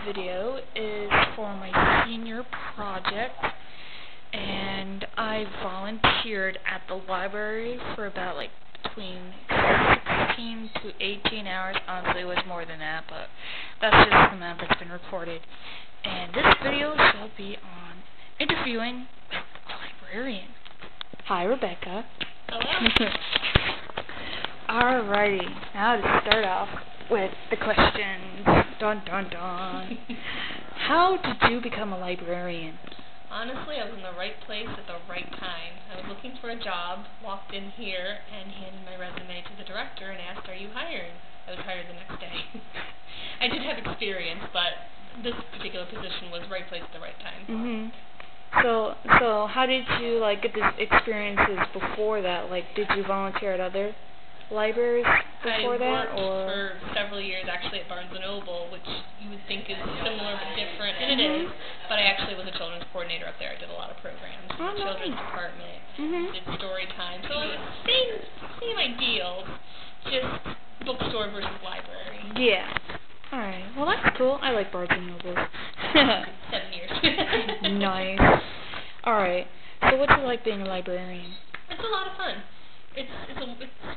video is for my senior project, and I volunteered at the library for about between 16 to 18 hours. Honestly, it was more than that, but that's just the amount that's been recorded. And this video shall be on interviewing with a librarian. Hi, Rebecca. Hello. Alrighty, now to start off with the questions. Dun dun dun. How did you become a librarian? Honestly, I was in the right place at the right time. I was looking for a job, walked in here, and handed my resume to the director and asked, "Are you hiring?" I was hired the next day. I did have experience, but this particular position was right place at the right time. Mhm. So how did you get the experiences before that? Did you volunteer at other libraries before that, or? I worked for several years actually at Barnes & Noble, which you would think is similar but different, and it is, but I actually was a children's coordinator up there. I did a lot of programs in the children's department, did story time, so same ideals, just bookstore versus library. Yeah. Alright, well that's cool. I like Barnes & Noble. 7 years. Nice. Alright, so what's it like being a librarian? It's a lot of fun. It's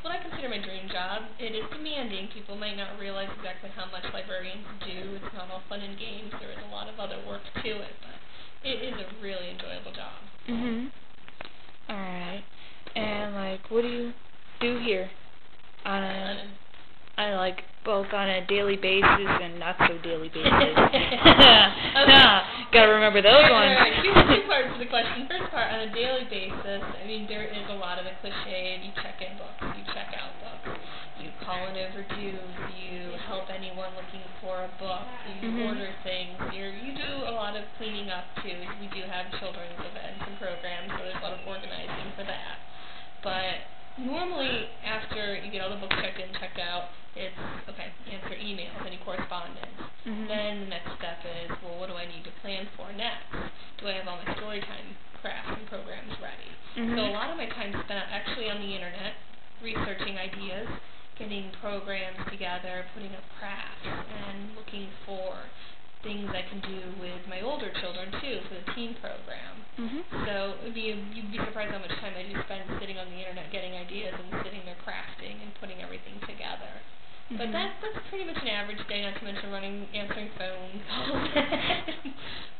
what I consider my dream job. It is demanding. People might not realize exactly how much librarians do. It's not all fun and games. There is a lot of other work to it, but it is a really enjoyable job. Alright. And what do you do here? Both on a daily basis and not so daily basis. Gotta remember those ones. Right. Here's two parts of the question. First part, on a daily basis, I mean, there is a lot of the cliche. You check in books, you check out books, you call in overdue, you help anyone looking for a book, you order things, you do a lot of cleaning up too. We do have children's events and programs, so there's a lot of organizing for that. But normally, after you get all the books checked in, checked out, it's, okay, answer emails, any correspondence. Then the next step is, well, what do I need to plan for next? Do I have all my story time crafts and programs ready? So a lot of my time is spent actually on the internet, researching ideas, getting programs together, putting up crafts, and looking for things I can do with my older children, too, for the teen program. So you'd be surprised how much time I do spend sitting on the internet getting ideas and sitting there crafting and putting everything together. But that's pretty much an average day, not to mention answering phone calls.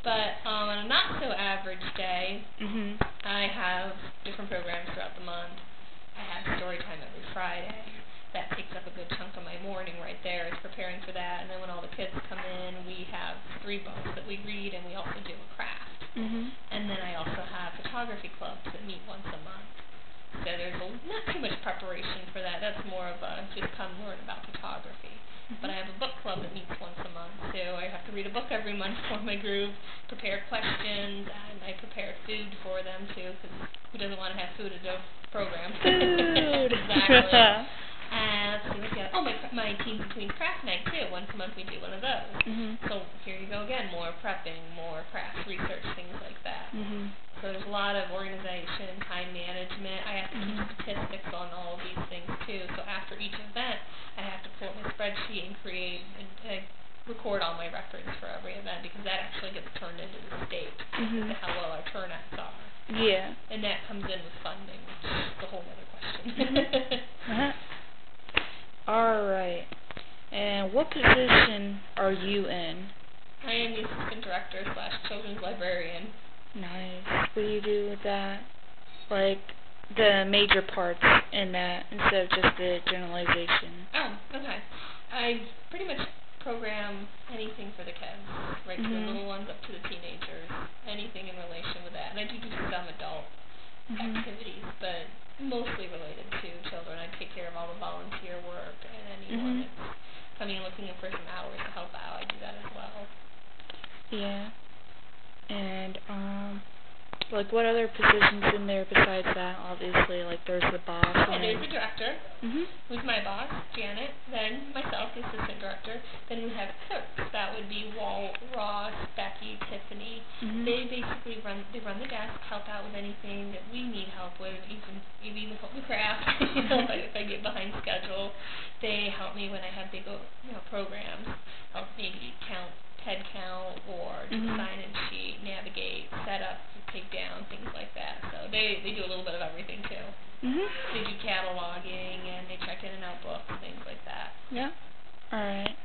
But on a not-so-average day, I have different programs throughout the month. I have story time every Friday. That takes up a good chunk of my morning right there, is preparing for that. And then when all the kids come in, we have 3 books that we read, and we also do a craft. And then I also have photography clubs that meet once a month. So there's not too much preparation for that. That's more of a just come learn about photography. But I have a book club that meets once a month, so I have to read a book every month for my group, prepare questions, and I prepare food for them, too, because who doesn't want to have food at a program? Food! Exactly. Let's see what's the other. Oh, my Teen Between Craft Night, too. Once a month we do one of those. So here you go again, more prepping, more craft research, things like that. So there's a lot of organization, time management. I have to keep statistics on all of these things, too. So after each event, I have to pull up my spreadsheet and create and record all my records for every event, because that actually gets turned into the state to how well our turnouts are. Yeah. And that comes in with funding, which is a whole other question. Alright. And what position are you in? I am the assistant director / children's librarian. Nice. What do you do with that? The major parts in that, instead of just the generalization. Oh, okay. I pretty much program anything for the kids, right from the little ones up to the teenagers, anything in relation with that. And I do some adult activities, but mostly related to children. I take care of all the volunteer work, and anyone that's coming and looking for some hours to help out, I do that as well. Yeah. And, what other positions in there besides that? Obviously, there's the boss. Yeah, there's the director, who's my boss, Janet, then myself, the assistant director, then we have clerks. That would be Walt, Ross, Becky, Tiffany. They basically run the desk, help out with anything that we need help with, even help with craft, if I get behind schedule. They help me when I have big programs, help me head count Mhm. sign-in sheet, navigate, set up, take down, things like that. So they do a little bit of everything too. Mhm. They do cataloging and they check in and out books, things like that. Yeah. All right.